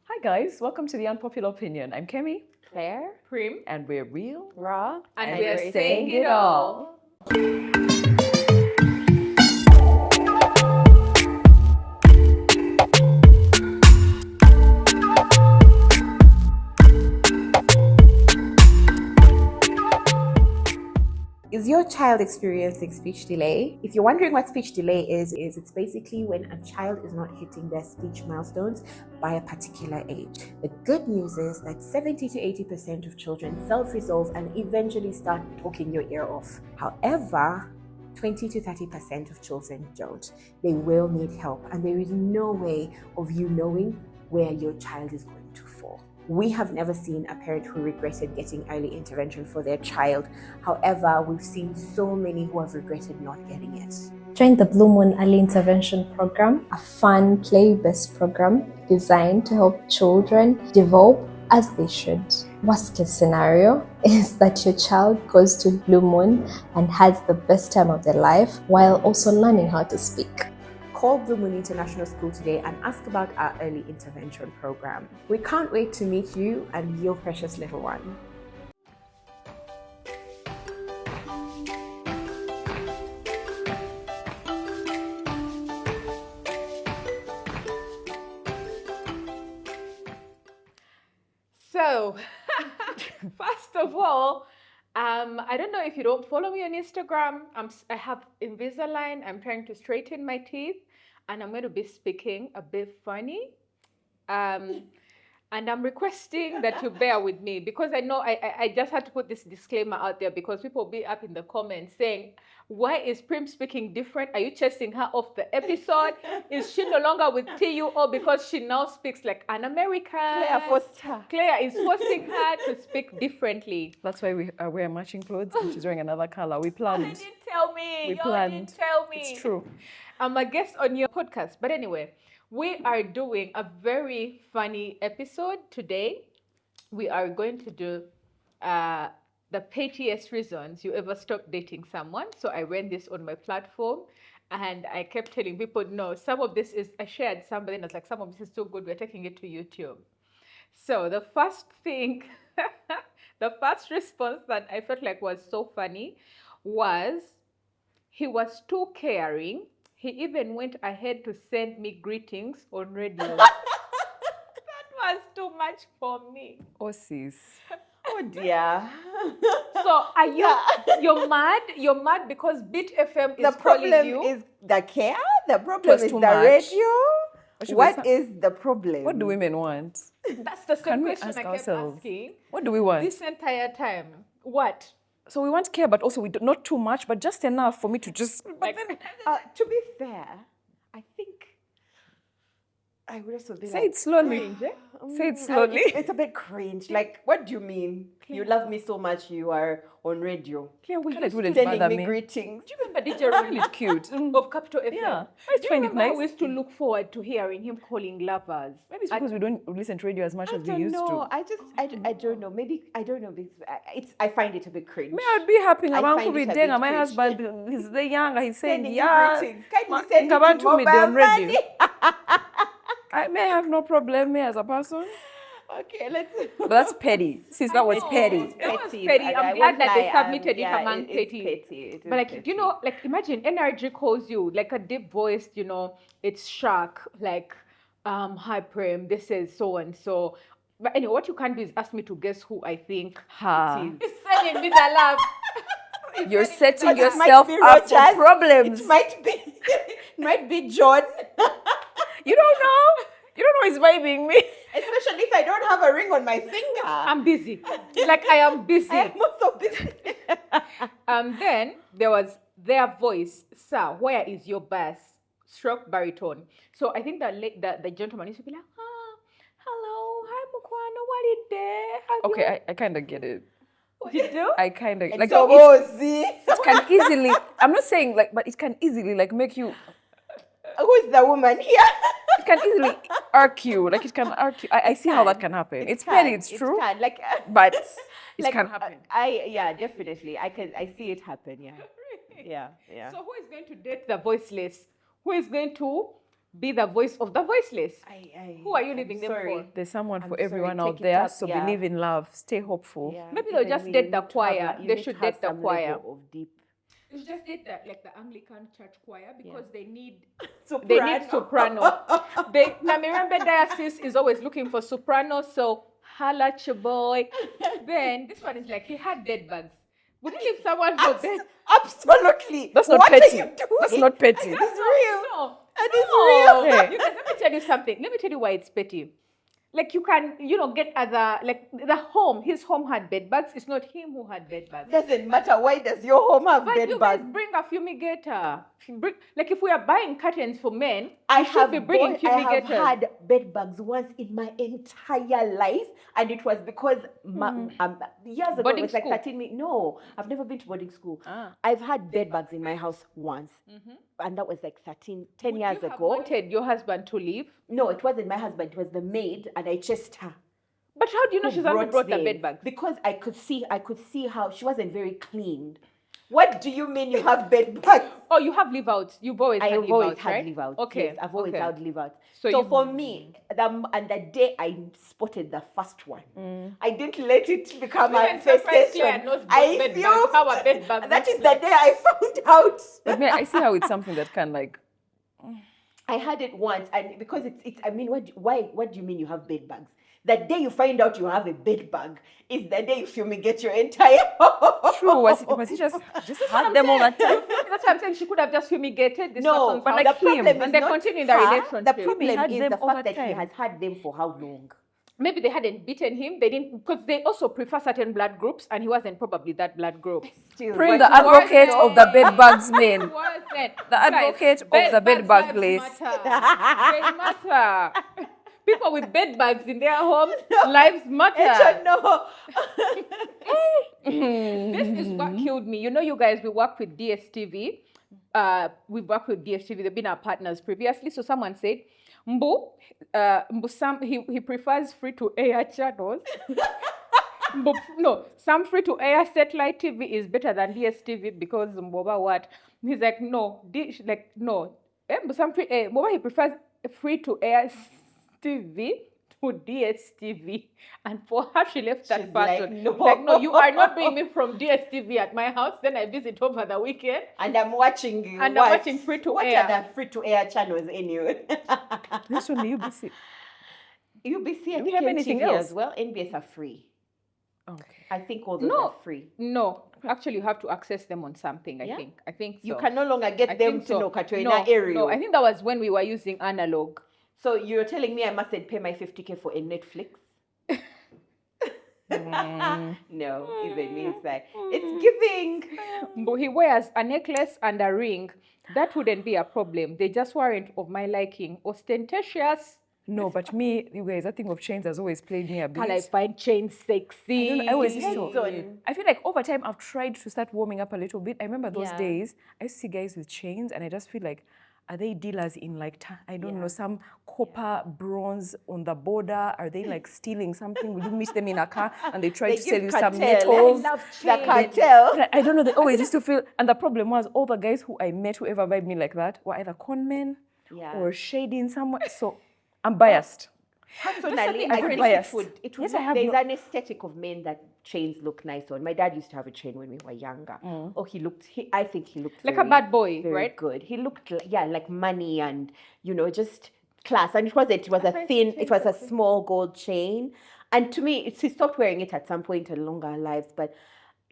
Hi guys, welcome to the Unpopular Opinion. I'm Kemi. Claire, Prim, And we're real. Raw, and we're saying it all. Is your child experiencing speech delay? If you're wondering what speech delay is it's basically when a child is not hitting their speech milestones by a particular age. The good news is that 70 to 80% of children self-resolve and eventually start talking your ear off. However, 20 to 30% of children don't. They will need help, and there is no way of you knowing where your child is going to fall. We have never seen a parent who regretted getting early intervention for their child. However, we've seen so many who have regretted not getting it. Join the Bluemoon Early Intervention Program, a fun, play-based program designed to help children develop as they should. Worst case scenario is that your child goes to Bluemoon and has the best time of their life while also learning how to speak. Call Bluemoon International School today and ask about our early intervention program. We can't wait to meet you and your precious little one. So, first of all, I don't know if you don't follow me on Instagram. I have Invisalign. I'm trying to straighten my teeth, and I'm going to be speaking a bit funny. And I'm requesting that you bear with me because I know I just had to put this disclaimer out there because people will be up in the comments saying, why is Prim speaking different? Are you chasing her off the episode? Is she no longer with TUO because she now speaks like an American? Claire is forcing her to speak differently. That's why we wear matching clothes and she's wearing another color. We You planned. didn't tell me. We You planned. didn't tell me. It's true. I'm a guest on your podcast. But anyway, we are doing a very funny episode today. We are going to do the pettiest reasons you ever stop dating someone. So I ran this on my platform and I kept telling people, no, some of this is, I shared some, but then I was like, some of this is so good, we're taking it to YouTube. So the first thing, the first response that I felt like was so funny was, he was too caring. He even went ahead to send me greetings on radio. That was too much for me. Oh, sis. Oh dear. So are you're mad? You're mad because Beat FM is The calling problem you? is the care. The problem was is too the much. radio. What some- is the problem? What do women want? That's the Can same we question ask I kept ourselves? asking What do we want? this entire time. What? So we want care, but also we do, not too much, but just enough for me to just. But then, To be fair, I think I would also be say like, it slowly. Cringe, eh? Say it slowly. It's a bit cringe. Like, what do you mean? You love me so much, you are on radio. Claire, we Kind used of wouldn't Sending bother me me. greetings. Do you remember DJ Ronnie It's cute. of Capital FM? Yeah. I Do you find it remember how nice. we used to look forward to hearing him calling lovers? Maybe it's because we don't listen to radio as much I as we don't used know. to. I don't know. Maybe I don't know. Because I find it a bit cringe. Me, I'd be happy. I Ngabantu find it a bidenga. bit My cringe. husband, he's the younger. He's saying, Sending you yeah. greetings. Can Ma- you send it to Ngabantu me, they're on mobile radio. money? I may have no problem, me as a person. Okay, let's. But that's petty. Sis, that was know. petty. That was petty. I'm glad won't that they lie, submitted it among it's petty. It is But like, petty. you know, like imagine NRG calls you like a deep voiced, you know, it's Shark, like, hi Prem, this is so and so. But anyway, what you can't do is ask me to guess who I think Ha. it is. It's sending me the love. You're setting But it might yourself be up for Rogers. problems. It might be John. You don't know. You don't know he's vibing me. Especially if I don't have a ring on my finger. I'm busy. Like I am busy. I am also busy. Then there was their voice, sir, where is your bass? Stroke baritone. So I think that the gentleman used to be like, hello, hi Mukwano, what is there? Have Okay, I kind of get it. you do? I kind of And like so, it can easily. I'm not saying like, but it can easily like make you. who is the woman here? It can easily arc you. Like it can arc you. I see how that can happen. It's petty. It's true. Can. Like, But it like, can happen. Yeah, definitely. I see it happen. Yeah. Really? Yeah. So who is going to date the voiceless? Who is going to be the voice of the voiceless. Who are you leaving them sorry. for? There's someone for sorry, everyone take out it there. up, So yeah. believe in love. Stay hopeful. Yeah, Maybe they'll even just me, date you the need to choir. have They need should to have date the some choir. level of deep. You should just date like the Anglican church choir because they need Soprano. soprano. Namirembe Diocese is always looking for soprano, so holla at your boy. Then this one is like he had bed bugs. Would you leave someone for bed? Absolutely. That's not What petty. are you doing? That's not petty. It's real. No, And it's no. real. Hey. You guys, let me tell you something. Let me tell you why it's petty. Like you can, get other, like his home had bed bugs. It's not him who had bed bugs. Doesn't matter. Why does your home have But bed you guys bugs? bring a fumigator. Like if we are buying curtains for men, I you should be bringing I have fumigators. had bed bugs once in my entire life, and it was because years ago, Boarding it was like school? 13 minutes. No, I've never been to boarding school. Ah. I've had bed bugs in my house once, and that was like 10 Would years you have ago. wanted your husband to leave? No, it wasn't my husband, it was the maid, and I chased her. But how do you know Who she's the one who brought the them. bed bugs? Because I could see how she wasn't very clean. What do you mean you have bed bugs? Oh, you have leave outs. You've always had I've leave always outs, had right? leave outs. Okay. Yes, I've always okay. had leave outs. So So you- for me, the day I spotted the first one, I didn't let it become a Even surprise Claire infestation. knows I bed bugs, fumed. how a bed bug That looks is the day I found out. But I see how it's something that can like. I had it once, and because it's I mean, what do you mean you have bed bugs? The day you find out you have a bed bug is the day you fumigate your entire home. True. Was he just had them all that time? That's what I'm saying. She could have just fumigated this No, person's but house. the problem is and they not continue the her. relationship. The problem had is them the all fact the that he time. has had them for how long? Maybe they hadn't beaten him. They didn't, because they also prefer certain blood groups, and he wasn't probably that blood group. Still, Bring but the advocate of the bed bugs He man. wasn't. The advocate of the bed bug place. They matter. People with bed bugs in their homes, lives matter. no. This is what killed me. You guys, we work with DSTV. We've worked with DSTV. They've been our partners previously. So someone said, Mbu, he prefers free-to-air channels. No, some free-to-air satellite TV is better than DSTV because Mboba what? He's like, no. Mboba, he prefers free-to-air TV to DSTV. And for her, she left that She's person. like, no. You are not bringing me from DSTV at my house. Then I visit over the weekend. And I'm watching you. And I'm watching free-to-air. What are the free-to-air channels anyway? This one, UBC. UBC, I Do we think have anything NTV else? as well. NBS are free. Okay. I think all those No. are free. No, actually, you have to access them on something. Yeah? I think so. You can no longer get I them think to so. know Katwena No, area. no, I think that was when we were using analog. So you're telling me I mustn't pay my 50k for a Netflix? No, even me, it's like, it's giving. But he wears a necklace and a ring. That wouldn't be a problem. They just weren't of my liking. Ostentatious. No, but me, you guys, that thing of chains has always played me a bit. Can I find chains sexy? I always used Depends to. on- I feel like over time I've tried to start warming up a little bit. I remember those Yeah. days. I used to see guys with chains, and I just feel like, are they dealers in like I don't know, some copper bronze on the border? Are they like stealing something? Will you meet them in a car and they try They to sell give you some cartel. metals? I love the cartel. I don't know. They always used to feel, and the problem was all the guys who I met, whoever vibed me like that, were either con men Yeah. or shady in some way. So I'm biased. Personally, I'm I very think biased. it would Yes, I look, have there's no- an aesthetic of men that chains look nice on. My dad used to have a chain when we were younger. Oh, I think he looked Like a very, bad boy, very right? good. He looked, like money and, just class. And it was a small gold chain. And to me, he stopped wearing it at some point in longer lives. But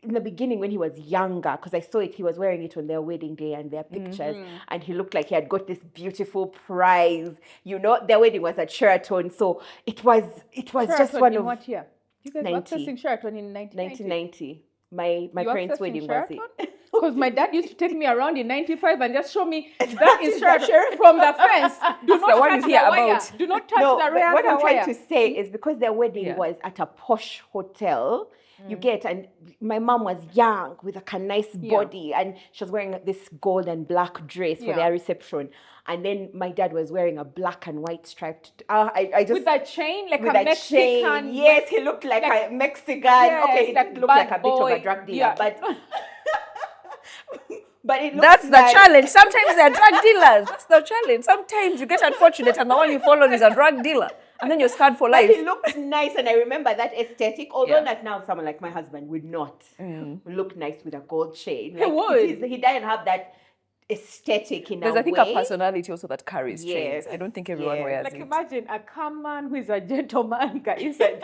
in the beginning, when he was younger, because I saw it, he was wearing it on their wedding day and their pictures, and he looked like he had got this beautiful prize. Their wedding was at Sheraton, so it was just Sheraton one in of what year? You guys 90. were accessing Sheraton in 1990. 1990. My You parents' accessing wedding was Sheraton? it. Because my dad used to take me around in 95 and just show me that is is the Sheraton Sheraton. from the fence. Do not the one touch you the hear wire. about. Do not touch No, the but rails what I'm trying wire. to say is because their wedding Yeah. was at a posh hotel, you get, and my mom was young with a nice body, and she was wearing this gold and black dress for Yeah. their reception. And then my dad was wearing a black and white striped. I just With that chain, like with a a Mexican. chain. Yes, he looked like a Mexican. Yes, Okay, he like did look like a bad bit of boy. a drug dealer, Yeah. but But it looks That's the nice. challenge. Sometimes they're drug dealers. That's the challenge. Sometimes you get unfortunate and the one you follow is a drug dealer. And then you're scarred for But life. it looks nice, and I remember that aesthetic. Although Yeah. not now, someone like my husband would not look nice with a gold chain. He would. He doesn't have that aesthetic in There's, a I think, way. a personality also that carries chains. Yes, I don't think everyone wears Like it. imagine a calm man who is a gentleman guy inside.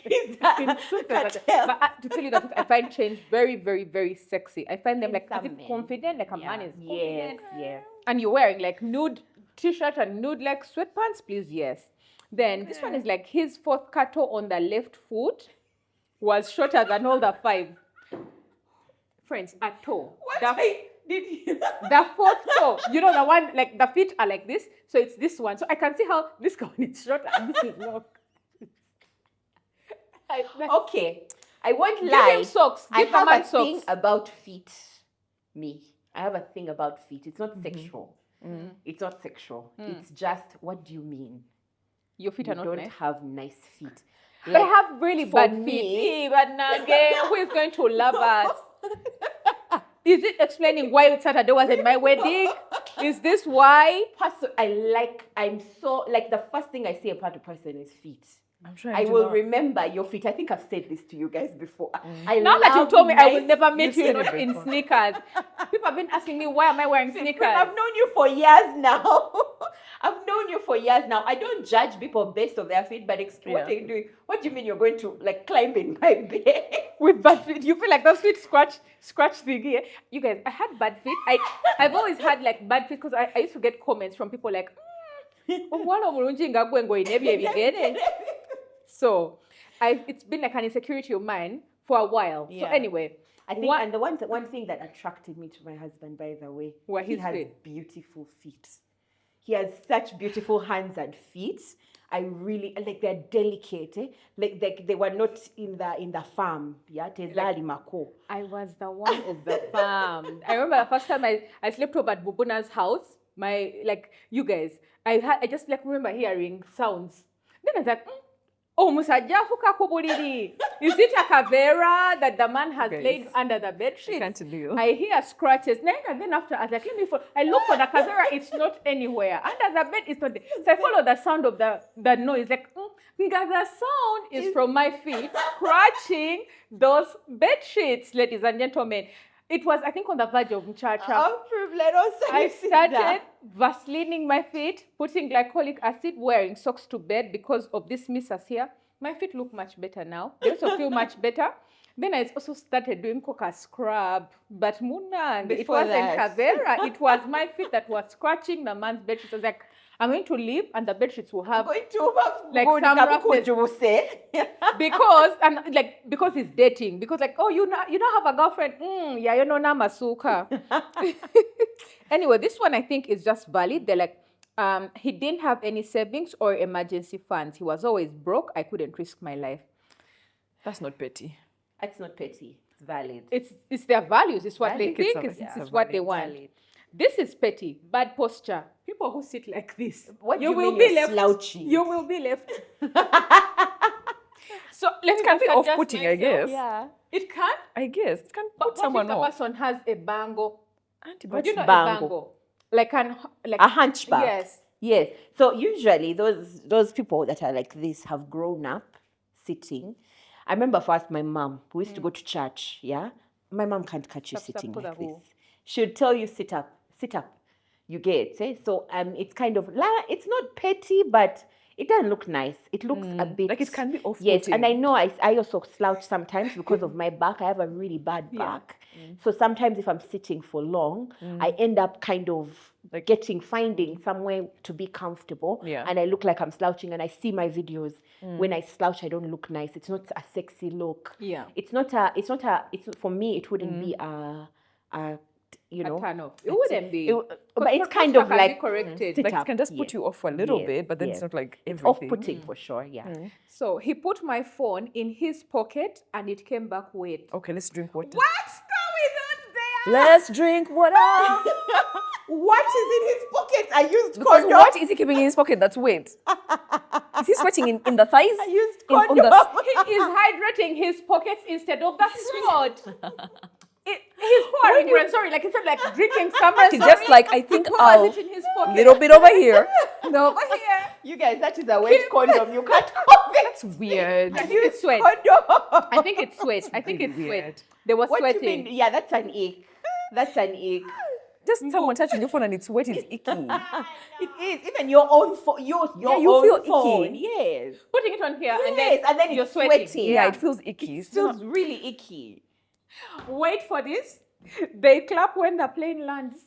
He's a cartel. But to tell you that I find chains very, very, very sexy. I find them like Some as if men. confident, like a Yeah. man is Yes, confident. yeah. And you're wearing like nude t-shirt and nude like sweatpants, please, yes. Then this one is like his fourth cattle on the left foot was shorter than all the 5. Friends, a toe. The fourth toe. You know the one, like the feet are like this, so it's this one. So I can see how this one is shorter and this is long. Okay, I won't Give lie. him socks. I Give the have man a thing socks. about feet. I have a thing about feet. It's not sexual. It's not sexual. It's just, what do you mean? Your feet You are not don't nice. have nice feet. But I have really for bad me- feet. But Nage, who is going to love us? Is it explaining why Saturday wasn't my wedding? Is this why? I'm so, like, the first thing I see about a person is feet. I'm sure I will remember your feet. I think I've said this to you guys before. I Now that you love told me I will nice- never meet you said not it in before. sneakers. People have been asking me, why am I wearing sneakers? I've known you for years now. I've known you for years now. I don't judge people based on their feet, but what are you doing? What do you mean you're going to like climb in my bed? With bad feet, you feel like those feet scratch thingy. You guys, I had bad feet. I've always had like bad feet because I used to get comments from people like, so it's been like an insecurity of mine for a while. So Yeah. anyway, I think, and the one thing that attracted me to my husband, by the way, Were he his has feet. beautiful feet. He has such beautiful hands and feet. I really like, they're delicate. Like they were not in the farm. Yeah, Tezali Mako. I was the one of the farm. I remember the first time I slept over at Bubuna's house. You guys, I just like remember hearing sounds. Then I was like, oh, musajafu kakubuliri. Is it a cavera that the man has Guys, laid under the bed I sheet? can't deal. I hear scratches. And then after, I was like, I look for the cavera. It's not anywhere. Under the bed, it's not there. So I follow the sound of the noise. Like, the sound is from my feet scratching those bed sheets, ladies and gentlemen. It was, I think, on the verge of Mchacha. I'm privileged. Also, I started vaselining my feet, putting glycolic acid, wearing socks to bed because of this missus here. My feet look much better now. They also feel much better. Then I also started doing coca scrub. But Munang, it Before wasn't that. Cavera. It was my feet that was scratching the man's bed sheets. I was like, I'm going to leave and the bed sheets will have going to like go some to roughness. because he's dating. Because like, oh, you don't have a girlfriend. Yeah, you know na masuka. Anyway, this one I think is just valid. They're like, he didn't have any savings or emergency funds. He was always broke. I couldn't risk my life. That's not petty. It's not petty. It's valid. It's their values. It's what I they think think. it's It's what they want. Valid. This is petty. Bad posture. People who sit like this. What do you will mean be you're left. slouching? You will be left. So let's It can be adjust off-putting, I myself. guess. Yeah. It can. I guess it can But put what someone if the off. person has a bango? But Do you know bango? a bango? Like A hunchback. Yes. Yes. So usually those people that are like this have grown up sitting. I remember first my mom, we used to go to church, yeah? My mom can't catch you sitting like this. She'll tell you sit up. You get it? So it's kind of, it's not petty, but it doesn't look nice. It looks a bit... Like it can be off-putting. Yes, and I know I also slouch sometimes because of my back. I have a really bad back. So sometimes if I'm sitting for long, I end up kind of like finding somewhere to be comfortable. Yeah. And I look like I'm slouching, and I see my videos. When I slouch, I don't look nice. It's not a sexy look. Yeah. For me, it wouldn't be a turn off. It wouldn't be. but it's kind of like corrected. sit Like it up. can just put Yes. you off for a little Yes, bit, but then yes. it's not like everything. Off-putting for sure, yeah. So he put my phone in his pocket and it came back wet. Okay, let's drink water. What's going on there? Let's drink water. What is in his pocket? I used Because condom. what is he keeping in his pocket that's wet? Is he sweating in the thighs? I used On condom. the- He is hydrating his pockets instead of the spot. He's pouring Rwenzori, like instead like drinking some Rwenzori. Just like, I think he pours I'll it in his pocket. little bit over here. No, over here. You guys, that is a wet condom. You can't cough it. It's weird. I think it's sweat. Condom. I think it's sweat. I think it's weird. sweat. They were What do you sweating. mean? Yeah, that's an ick. That's an ick. Just someone touching your phone and it's wet is icky. It is. Even your own phone. Your you own feel icky. phone. Yes. Putting it on here Yes, and then you're it's sweating. sweating. Yeah, it feels icky. It feels really icky. Wait for this. They clap when the plane lands.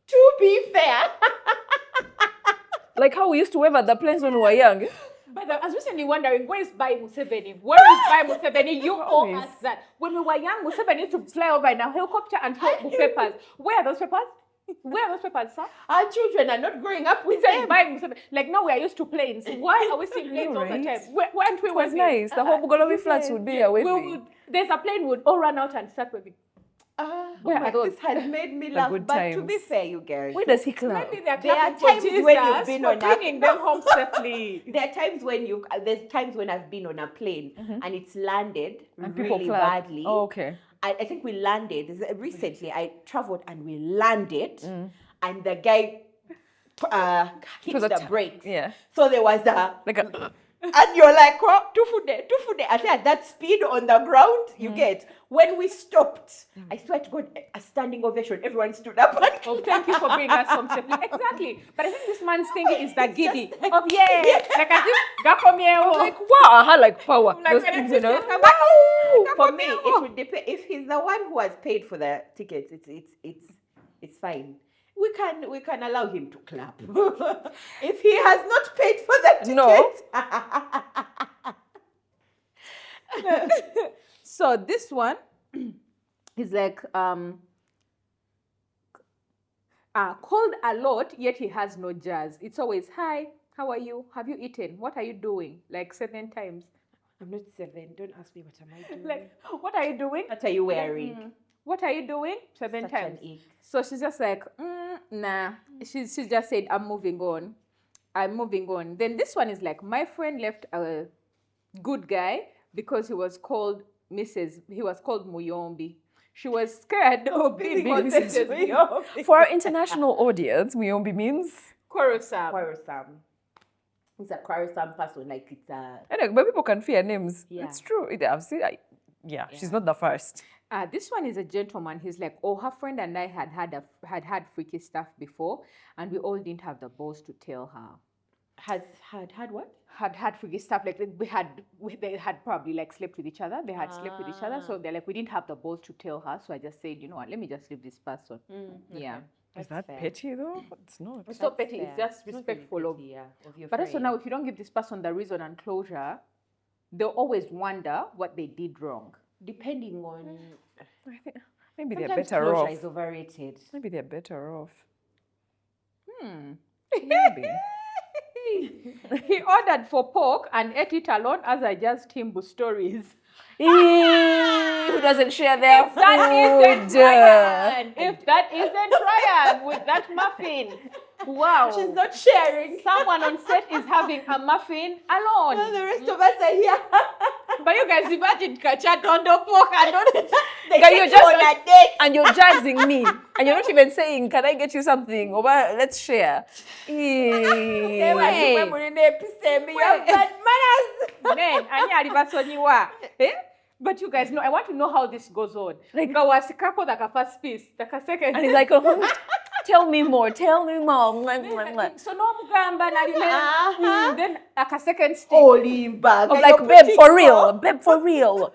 To be fair. Like how we used to wave at the planes when we were young. But I was recently wondering, where is Bai Museveni? Where is Bai Museveni? You all Always. asked that. When we were young, Museveni used to fly over in a helicopter and hold the papers. Where are those papers? Where are those papers, sir? Our children are not growing up with Say them. Bai Museveni. Like now we are used to planes. Why are we seeing planes all the Right. time? Why aren't we It was waving? nice. The whole Bugolobi flats would be away. There's a plane would all run out and start waving. Where are those? This has made me laugh. good But to be times. fair, you guys, Where does he clap? Maybe they're There are clapping for times Jesus when you've been for on a- bringing them home safely. there are times when there's times when I've been on a plane and it's landed And people really clap. badly. Oh, okay. I think we landed recently. I traveled and we landed, and the guy hit was a the brakes. Yeah. So there was a Like a and you're like, oh, tufude. I think at that speed on the ground, you get. When we stopped, I swear to God, a standing ovation. Everyone stood up and Oh, thank you for bringing us home safely. Exactly. But I think this man's thinking is that giddy. Oh, yeah. Like as if, Gakomie. like wow, I had like power. Like Those when things, it you know. says, "Wow." For me, it would depend. If he's the one who has paid for the tickets, it's fine. We can allow him to clap. If he has not paid for the ticket, No. So this one is like called a lot, yet he has no jazz. It's always, hi, how are you? Have you eaten? What are you doing? Like 7 times. I'm not 7. Don't ask me what am I doing. Like, what are you doing? What are you wearing? What are you doing? 7 Such times. an ick. So she's just like, nah. She just said, I'm moving on. I'm moving on. Then this one is like, my friend left a good guy because he was called Muyombi. She was scared of being Mrs. Muyombi. For our international audience, Muyombi means. Quarrelsome. Quarrelsome. It's a quarrelsome person. Like it's a. I know, but people can fear names. Yeah. It's true. I've seen. She's not the first. This one is a gentleman. He's like, oh, her friend and I had freaky stuff before, and we all didn't have the balls to tell her. Had what? Had freaky stuff, like they had probably like slept with each other. They had slept with each other, so they're like, we didn't have the balls to tell her. So I just said, you know what, let me just leave this person. Yeah. Is that fair. petty though? It's not. It's not petty, fair. it's just It's not really respectful of. petty, of your But also friend. now, if you don't give this person the reason and closure, they'll always wonder what they did wrong. Depending on. I think maybe they're Sometimes better closure off. is overrated. Maybe they're better off. Maybe. Maybe. He ordered for pork and ate it alone as I just Timbu stories. Who doesn't share their If that isn't food? Ryan, if that isn't Ryan with that muffin. Wow. She's not sharing. Someone on set is having a muffin alone. Well, the rest of us are here. But you guys imagine Kacha Tondo pork and don't They Guy, you're take just you on a date. And you're judging me. And you're not even saying, can I get you something? Or let's share. They want to remember in the episode. You have bad manners. Men, ani alivasonyiwa. But you guys know, I want to know how this goes on. Like- Gawasikapo the first piece, the second. And he's like, oh, tell me more, tell me more. Mwah, mwah, mwah. So no mugamba na then like a second stage. Olimba. I'm like, babe, for real. Babe, for real.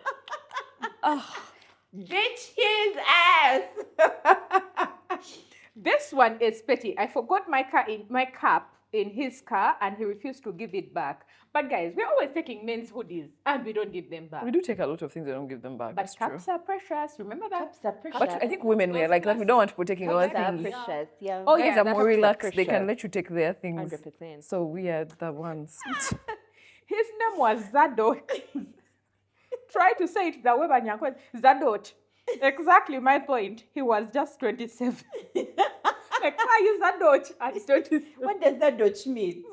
Bitch his ass. This one is petty. I forgot my cap in his car and he refused to give it back. But guys, we're always taking men's hoodies and we don't give them back. We do take a lot of things and don't give them back. But That's true. caps are precious. Remember that? Caps are precious. But I think women were like that. We don't want people taking our Caps are things. precious. Yeah. Oh, Guys yeah, are that's more a relaxed. They can pressure. let you take their things. 100%. So we are the ones. His name was Zadok. Try to say it the way Banyakwe. Zadot. Exactly my point. He was just 27. Like, why is Zadot at 27? What does that Dutch mean?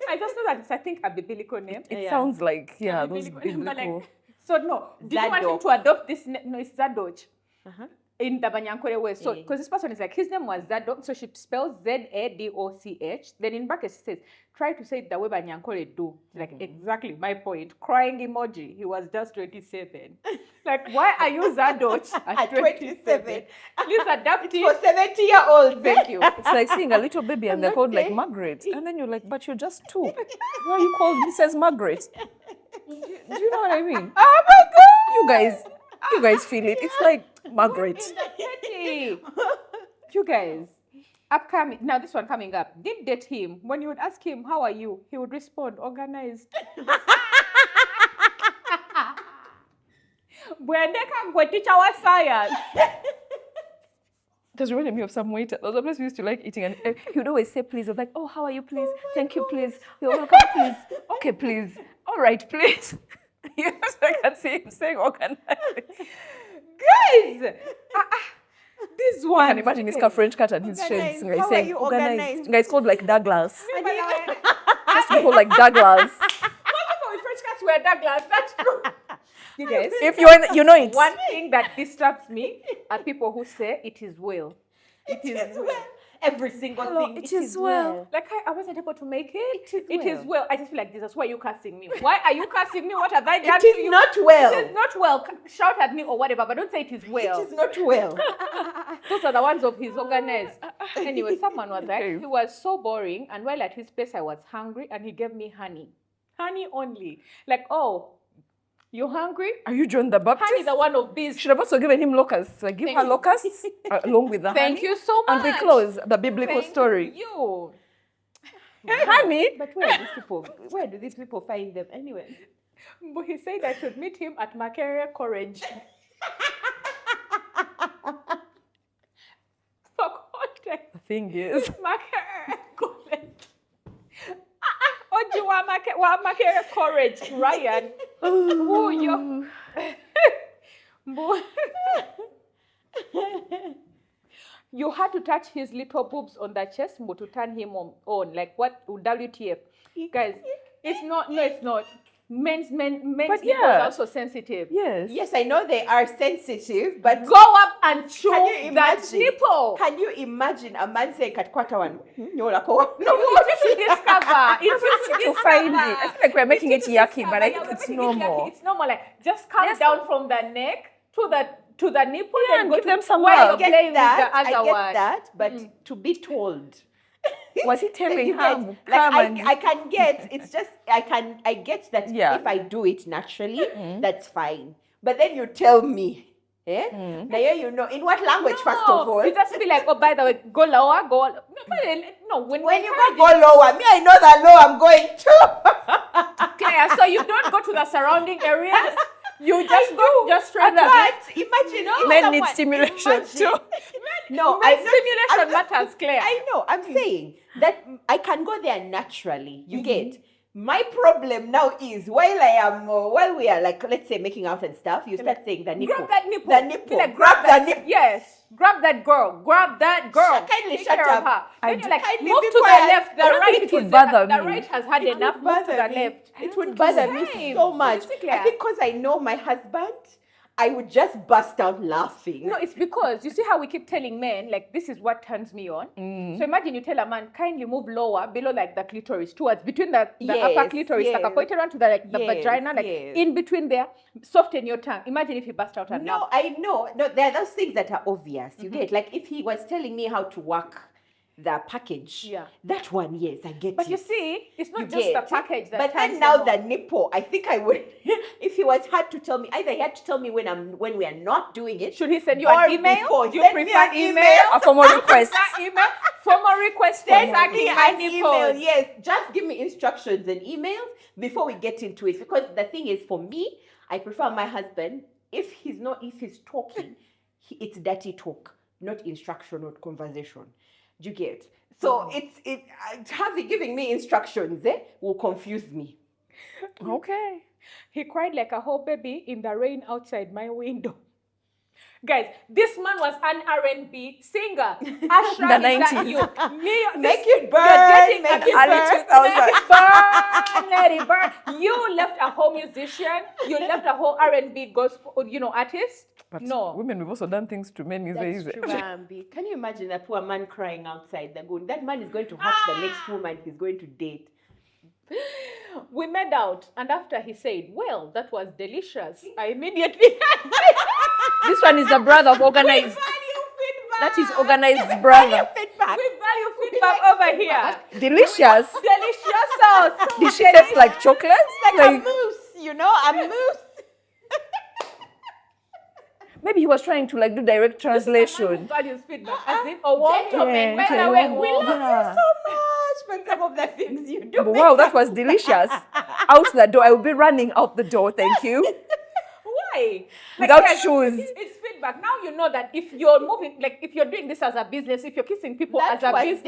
I just know that it's, I think, a biblical name. It sounds like, yeah, those Biblical name, but biblical. so no, did you want him to adopt this name? No, it's Zadok. In the Banyankore way. So, because this person is like, his name was Zadok, so she spells Zadoch. Then in brackets, she says, try to say it the way Banyankore do. Like, exactly my point. Crying emoji. He was just 27. Like, why are you Zadok at 27? Please adapt it. For 70-year-olds. Thank you. It's like seeing a little baby and they're called like Margaret. And then you're like, but you're just 2. Why are you called Mrs. Margaret? Do you know what I mean? Oh my God! You guys feel it. It's like Margaret. You guys, upcoming, now this one coming up, did date him. When you would ask him, how are you? He would respond, organized. Buendeka go teach our science. Just reminded me of some waiter. There was a place we used to like eating, and he would always say, please. I was like, oh, how are you, please? Thank you, please. You're welcome, please. Okay, please. All right, please. You know, so I can see him saying organized. Guys, this one. I can imagine his French cut and his shades. He's How saying, are you organized. organized? Guys called like Douglas. Just people like Douglas. Most people with French cats were Douglas. That's true. You guys, If you're in, you know it. one thing that disturbs me are people who say it is well. It is well. Every single thing. it is well. Like I wasn't able to make it. It is well. I just feel like, Jesus, why are you cursing me? Why are you cursing me? What have I done It to is you? not well. It is not well. Shout at me or whatever, but don't say it is well. It is not well. Those are the ones of his organized. Anyway, someone was like, he was so boring, and while at his place I was hungry, and he gave me honey. Honey only. Like, oh, you hungry? Are you John the Baptist? Honey is the one of these. Should have also given him locusts. Like, give Thank her you. locusts along with the honey. Thank you so much. And we close the biblical Thank story. you. Honey. But where do these people find them anyway? But he said I should meet him at Makerere College. For context, The thing is, Makerere College. Oji wa Makerere College, Ryan. Who you? You had to touch his little boobs on the chest to turn him on. Like what? WTF? Guys, it's not. No, it's not. Men's nipples are also sensitive. yes. Yes, I know they are sensitive, but Go up and chew can you that imagine? nipple. Can you imagine a man saying "Katkwata one"? No, it's easy to discover. It's easy To find it. I feel like we're making it yucky, but I think it's normal. It's normal. Like just come down from the neck to the nipple Yeah, and and go give to them some where love. you're playing with the I other get one. that, but to be told. Was he telling You her? get, Come like and I can get, it's just I get that Yeah. if I do it naturally, that's fine. But then you tell me, now you know in what language first of all. You just be like, oh, by the way, go lower, go. No, when You go lower, me I know that low I'm going to. Claire, so you don't go to the surrounding areas. You just go just straight up. But imagine if men need someone- stimulation imagine- too. No, Men I'm stimulation not, matters, Claire. I know. I'm saying that I can go there naturally. You get. My problem now is while we are like, let's say making out and stuff, you start saying the nipple. Grab that nipple. The nipple. Be like, grab the nipple. Yes. Grab that girl. Grab that girl. Kindly Take shut care of up. her. Then you're like, Kindly move be to the quiet. left. The I don't right think it would is bother the me. right has had It enough. would Move to bother the me. left. It would bother me Same. so much. Basically, I think because I know my husband, I would just bust out laughing. No, it's because you see how we keep telling men, like, this is what turns me on. So imagine you tell a man, kindly move lower, below like the clitoris, towards between the Yes, upper clitoris, like a yes. pointed one to the Yes, vagina, like yes. in between there, soften your tongue. Imagine if he bust out a No, laugh. I know. No, there are those things that are obvious. You get, like if he was telling me how to work the package, Yeah. that one, yes, I get But it. you see, it's not You just the get. package that But turns then now them the on. nipple, I think I would, if he was had to tell me, either he had to tell me when we are not doing it. Should he send you or an email? before. You Send me prefer an email? A formal request. That email? Formal request. Send Send me my an email. nipples. Yes, just give me instructions and emails before we get into it. Because the thing is, for me, I prefer my husband. If he's talking, it's dirty talk, not instruction or conversation. Do you get? So giving me instructions will confuse me. Okay. He cried like a whole baby in the rain outside my window. Guys, this man was an R&B singer. Asha, The is that 90s. you? Me, Make it burn, you're getting make a- it Early burn. 2000s. Let it burn. You left a whole musician. You left a whole R&B gospel, artist. But No. women, we've also done things to men. That's true, Bambi. Can you imagine that poor man crying outside? That man is going to hurt the next woman he's going to date. We made out, and after he said, "Well, that was delicious," I immediately This one is the brother of organized. That is organized brother. Feedback. we value feedback over here. Delicious. Delicious sauce. Did she taste like chocolate? Like a moose, a moose. Maybe he was trying to like do direct translation. Values feedback. As in a warm Gentlemen, By the yeah, way, warm we hug. love Yeah. So much, but some of the things you do. But wow, that was delicious. Out the door. I will be running out the door. Thank you. why? Without guys, shoes. It's feedback. Now you know that if you're moving, like if you're doing this as a business, if you're kissing people That as a was business,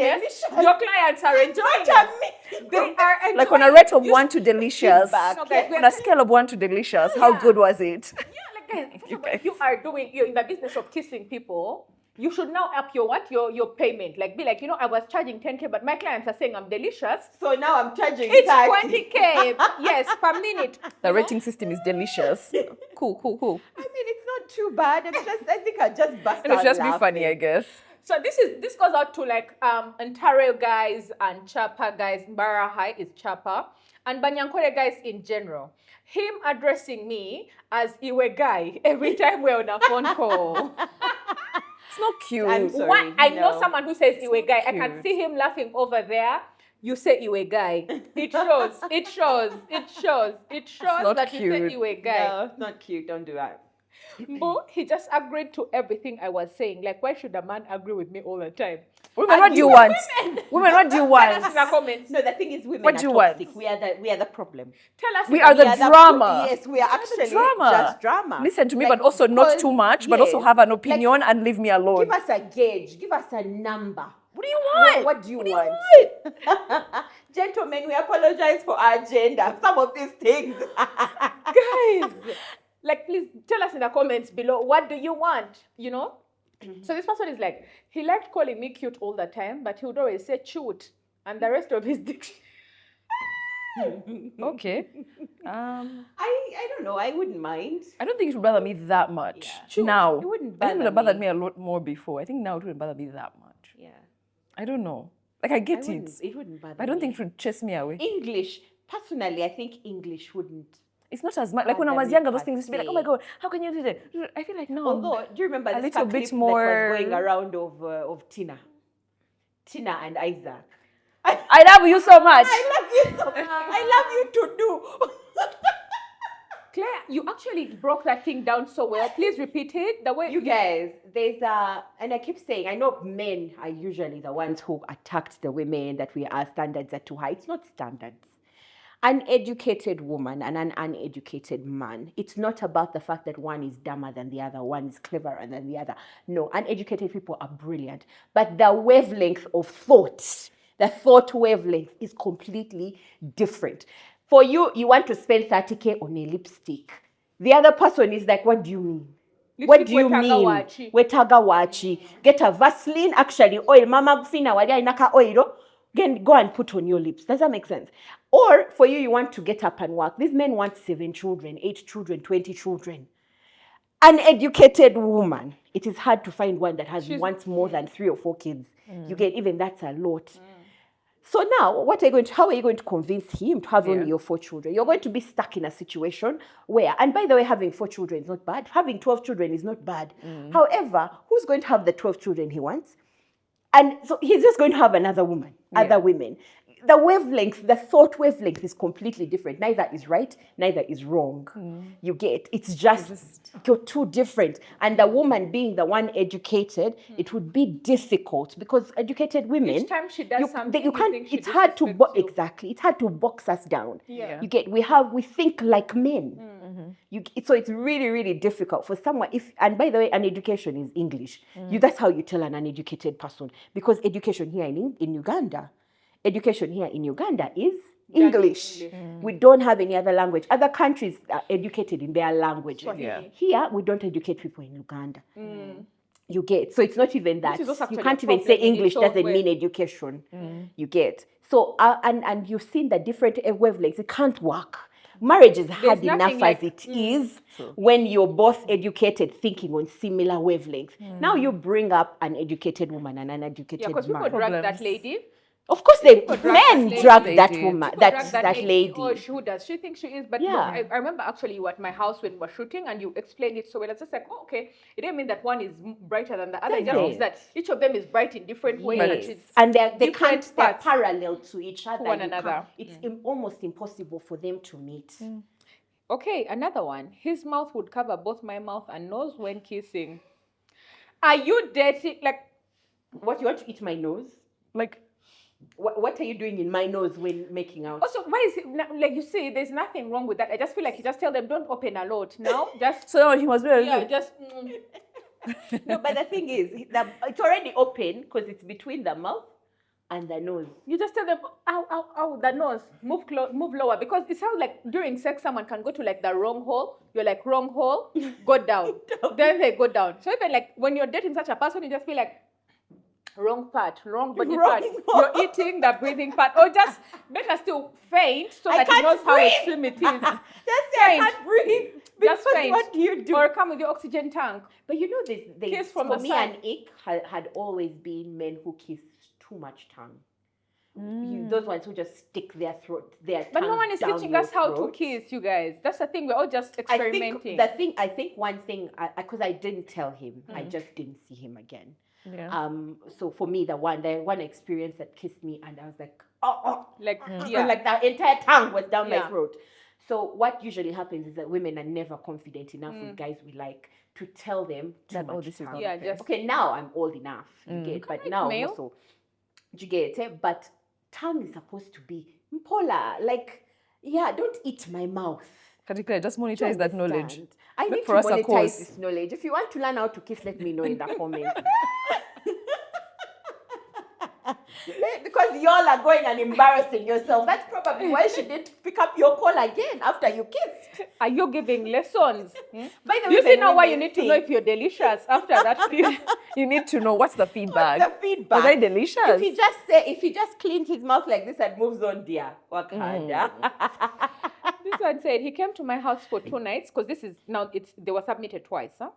delicious. your clients are enjoying it. They are enjoying Like on a rate of 1 to delicious. feedback. No, guys, we On are a scale of 1 to delicious, how good was it? Yeah, like guys, if you're in the business of kissing people, you should now up your your payment. Like be like, I was charging 10K, but my clients are saying I'm delicious. So now I'm charging It's 30. 20K, yes, per minute. The rating system is delicious. Cool. I mean, it's not too bad. I think I just bust And it's out just be laughing. funny, I guess. So this goes out to like Ontario guys and Chapa guys. Mbara High is Chapa, and Banyankore guys in general. Him addressing me as Iwe guy every time we're on a phone call. It's not cute. I'm sorry. What? I know no. someone who says Iwe guy. I can cute. see him laughing over there. You say Iwe guy. It shows. It shows. It shows. It shows not that you say cute. Iwe guy. No, it's not cute. Don't do that. But he just agreed to everything I was saying. Like, why should a man agree with me all the time? Women, what do you want? Women, what do you Tell us in the want? comments. No, the thing is, women What are do you want? toxic. We are the problem. Tell us. We in are the We drama. Yes, we are actually drama. just drama. Listen to me, Like, but also not because- too much, but also yes, have an like, opinion and leave me alone. Give us a gauge. Give us a number. What do you want? What do you want? Gentlemen, we apologize for our agenda. Some of these things. Guys, like, please tell us in the comments below, what do you want? So this person is like, he liked calling me cute all the time, but he would always say cute, and the rest of his dictionary. Okay. I don't know. I wouldn't mind. I don't think it would bother me that much True. now. It wouldn't I think it would have bother bothered me. me a lot more before. I think now it wouldn't bother me that much. Yeah. I don't know. Like I get it. It wouldn't bother I don't me. think it would chase me away. English, personally, I think English wouldn't. It's not as much. Like when I bother was me younger, those per things used to be like, oh se. my God, how can you do that? I feel like no. Although, do you remember a this little clip bit that more- was going around of Tina? Tina and Isaac. I love you so much. I love you so much. I love you to do. Claire, you actually broke that thing down so well. Please repeat it. The way You guys, and I keep saying, I know men are usually the ones who attacked the women that our standards are too high. It's not standards. An educated woman and an uneducated man, it's not about the fact that one is dumber than the other, one is cleverer than the other. No, uneducated people are brilliant. But the wavelength of thought, the thought wavelength is completely different. For you, you want to spend 30K on a lipstick. The other person is like, what do you mean? What do you mean? Wetagawachi. Wetagawachi. Get a Vaseline, actually, oil. Mama gufina wali inaka oil. Go and put on your lips. Does that make sense? Or for you, you want to get up and work. These men want 7 children, 8 children, 20 children. An educated woman, it is hard to find one that wants more than 3 or 4 kids. You get, even that's a lot. So now, how are you going to convince him to have only your 4 children? You're going to be stuck in a situation where, and by the way, having 4 children is not bad. Having 12 children is not bad. However, who's going to have the 12 children he wants? And so he's just going to have another woman, other women. The wavelength, the thought wavelength is completely different. Neither is right, neither is wrong. You get, it's just you're too different. And the woman being the one educated, it would be difficult because educated women, Each time she does something, you can't. think she It's hard to disrespects you. exactly. It's hard to box us down. Yeah. You get, we think like men. So it's really, really difficult for someone. And by the way, an education is English. That's how you tell an uneducated person, because education here in Uganda is English. We don't have any other language. Other countries are educated in their language. Yeah. Here, we don't educate people in Uganda. You get. So it's not even that. is also You actually can't a even say problem in English its own doesn't way. mean education. You get. So, and you've seen the different wavelengths. It can't work. Marriage is hard enough nothing as like- it is when you're both educated, thinking on similar wavelengths. Now you bring up an educated woman and an educated Because people man. drag that Problems. lady. Of course, men lady. drag They that did. woman, Drag that lady. lady. Oh, who does she think she is? But Yeah. I remember actually you were at my house when we were shooting and you explained it so well. I was just like, oh, okay. It didn't mean that one is brighter than the other. It just means that each of them is bright in different ways. Yes. It's And they different can't, they're parts. parallel to each other. one You can't- another. It's almost impossible for them to meet. Okay, another one. His mouth would cover both my mouth and nose when kissing. Are you dating? Like, What, you want to eat my nose? Like, What are you doing in my nose when making out? also, why is it like you see? There's nothing wrong with that. I just feel like you just tell them don't open a lot now. Just so he must be a yeah, just No, but the thing is, it's already open because it's between the mouth and the nose. you just tell them ow ow ow the nose move move lower because it sounds like during sex someone can go to like the wrong hole. You're like wrong hole, go down. Then they go down. So even like when you're dating such a person, you just feel like wrong part, wrong body Wrong part. hole. You're eating the breathing part, or just better still faint so I that he can't knows how breathe. extreme it is. Just say I Faint. can't breathe. Just Because faint. what do you do? Or come with your oxygen tank. But you know, there's Kiss from for the me, side. an ick had always been men who kiss too much tongue. Those ones who just stick their throat, their But no tongue one is down teaching your us how to throat. kiss, you guys. That's the thing. We're all just experimenting. I think one thing, because I didn't tell him, I just didn't see him again. yeah. So for me, the one experience that kissed me, and I was like, oh, like, and yeah. like the entire tongue was down my Yeah. throat. So what usually happens is that women are never confident enough with guys we like to tell them That, too oh, much this is tongue. not Yeah, okay. just Okay, now I'm old enough, you get, but Correct, now male. also, you get it. But tongue is supposed to be polar, like, yeah, don't eat my mouth. Particularly, just Do you monetize that knowledge. understand? I Look need for to us a monetize course. this knowledge. If you want to learn how to kiss, let me know in the comments. Because y'all are going and embarrassing yourself. That's probably why she didn't pick up your call again after you kissed. Are you giving lessons? By the Do you way, see now why you women need to know think- if you're delicious after that kiss? You need to know what's the feedback. the feedback. Was I delicious? If he just cleans his mouth like this and moves on, dear, work hard. This one said he came to my house for 2 nights because this is now they were submitted twice. Huh?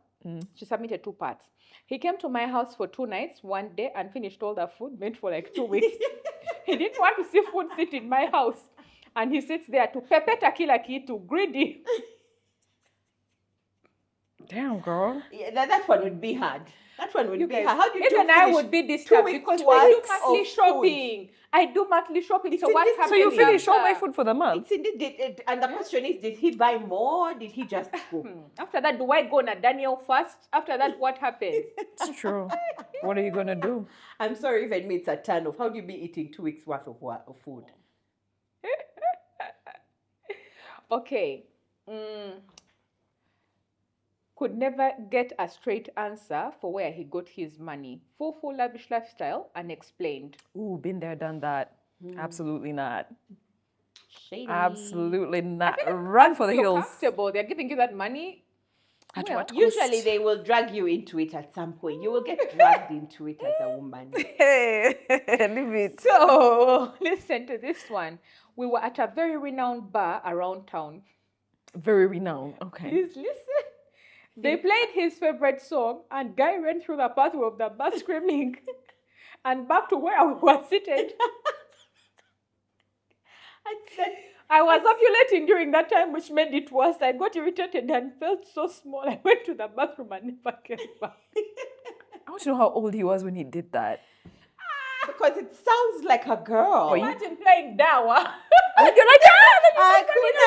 She submitted 2 parts. He came to my house for 2 nights, 1 day, and finished all the food meant for like 2 weeks. He didn't want to see food sit in my house, and he sits there to pepeta kila kitu, greedy. Damn, girl. Yeah, that one would be hard. That one would You be guys, hard. How do you even I would be disturbed weeks because I do worth monthly of shopping. I do monthly shopping. It's So in what this- happens? So you finish all my after? food for the month. It's indeed, and the question is, did he buy more? Did he just go? After that, do I go on a Daniel fast? After that, what happens? It's true. What are you gonna do? I'm sorry, even me, it's a turn off. How do you be eating 2 weeks worth of food? Okay. Could never get a straight answer for where he got his money. Full lavish lifestyle, unexplained. Ooh, been there, done that. Absolutely not. Shady. Absolutely not. Run for the You're hills. comfortable. They're giving you that money. At Well, what cost? Usually they will drag you into it at some point. You will get dragged into it as a woman. Hey, leave it. So, listen to this one. We were at a very renowned bar around town. Very renowned. Okay. Please listen. They played his favorite song, and Guy ran through the pathway of the bar screaming, and back to where we were seated. I was ovulating during that time, which made it worse. I got irritated and felt so small. I went to the bathroom and never came back. I want to know how old he was when he did that. Because it sounds like a girl. Imagine playing Dawa. And you're like, I couldn't.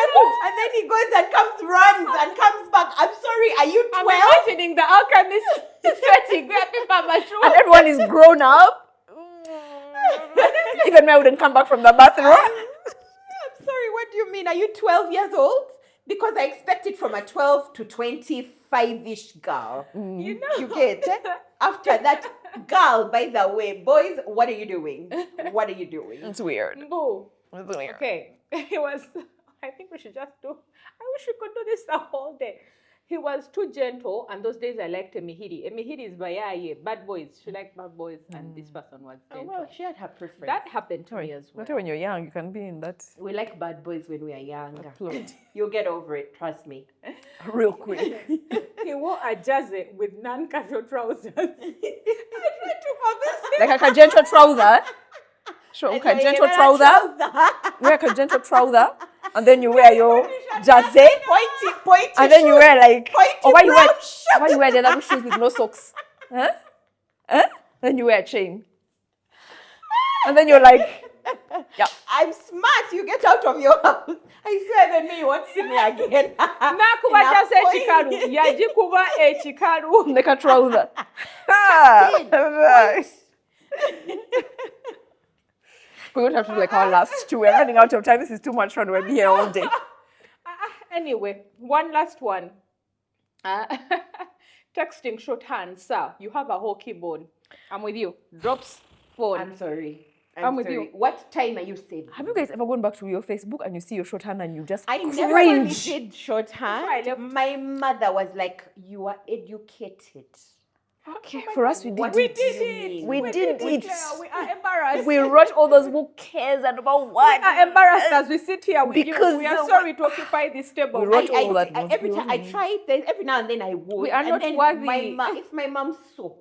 And then he goes and runs and comes back. I'm sorry, are you 12? I'm imagining the alchemist sweating, grabbing Mama shoe. and everyone is grown up. Even me, I wouldn't come back from the bathroom. I'm sorry, what do you mean? Are you 12 years old? Because I expect it from a 12 to 25-ish girl. You know. You get it? After that, girl, by the way, boys, what are you doing? What are you doing? It's weird. Boo. It's weird. Okay. he was, I think we should just do, I wish we could do this the whole day. He was too gentle, and those days I liked Emihiri. Emihiri is by bad boys. She liked bad boys, and this person was Oh, gentle. well, she had her preference. That happened to me as well. Not when you're young, you can be in that We like bad boys when we are younger. plot You'll get over it, trust me. real quick. He wore a jersey with non-casual trousers. I tried to convince him. Like a gentle trouser. Sure, okay, gentle trouser. Wear a gentle trouser, and then you wear your jersey, Pointy and then you wear like, or why you brown wear the other shoes with no socks? Huh? Huh? Then you wear a chain, and then you're like, yeah. I'm smart. You get out of your house. I swear, then me, you won't see me again. Nakuba just chikaru. Yaji kuba chikaru. Like a trouser. We would have to do like our last two. We're running out of time. This is too much fun. We'll be here all day. Anyway, one last one. Texting shorthand, sir. You have a whole keyboard. I'm with you. Drops phone. I'm sorry. I'm with you. What time are you saving? Have you guys ever gone back to your Facebook and you see your shorthand and you just I cringe? never really did Before I shorthand. left. My mother was like, "You are educated." Okay, for us we did What it. do you mean? We did it. We are embarrassed. We wrote all those who cares and about what. We are embarrassed as we sit here. Because we are sorry to occupy this table. We wrote all that I, was every time I wrong. try it, every now and then I would. We are and not then worthy. If my mom saw,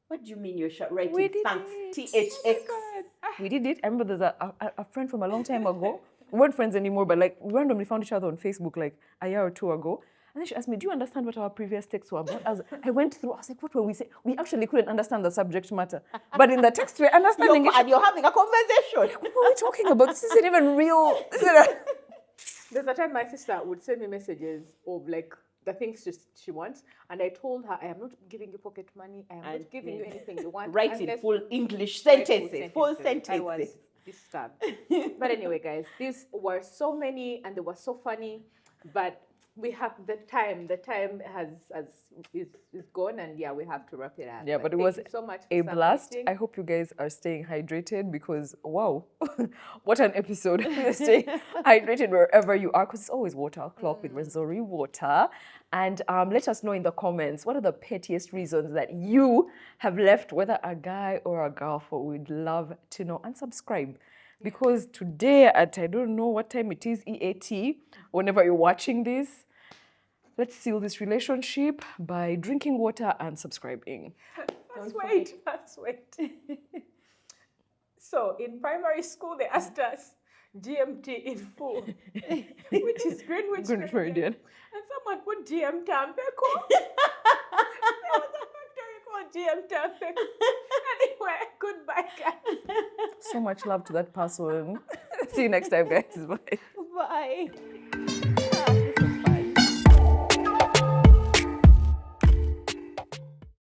what do you mean you're writing We did thanks? it. THX. We did it. I remember there's a friend from a long time ago. We weren't friends anymore, but like we randomly found each other on Facebook like a year or two ago. And then she asked me, "Do you understand what our previous texts were about?" I went through, I was like, "What were we saying?" We actually couldn't understand the subject matter. But in the text, we're understanding And you're having a conversation. What were we talking about? This isn't even real. This isn't There's a time my sister would send me messages of like the things she wants, and I told her, "I am not giving you pocket money. I am not giving you anything you want." Write in unless full English write sentences. Full I sentences. was disturbed. But anyway, guys, these were so many and they were so funny, but we have the time. The time is gone, and yeah, we have to wrap it up. Yeah, but it thank was you so much a for blast. submitting. I hope you guys are staying hydrated because wow, what an episode. Stay hydrated wherever you are because it's always water o'clock with Rwenzori Water. And let us know in the comments, what are the pettiest reasons that you have left, whether a guy or a girl, for? We'd love to know. And subscribe. Because today at, I don't know what time it is, EAT, whenever you're watching this, let's seal this relationship by drinking water and subscribing. Let's wait. So in primary school, they asked us GMT in full, which is Greenwich Meridian. And someone put GM Tampeco. There was a factory called GM Tampeco. Anyway, goodbye, guys. So much love to that person. See you next time, guys. Bye. Bye.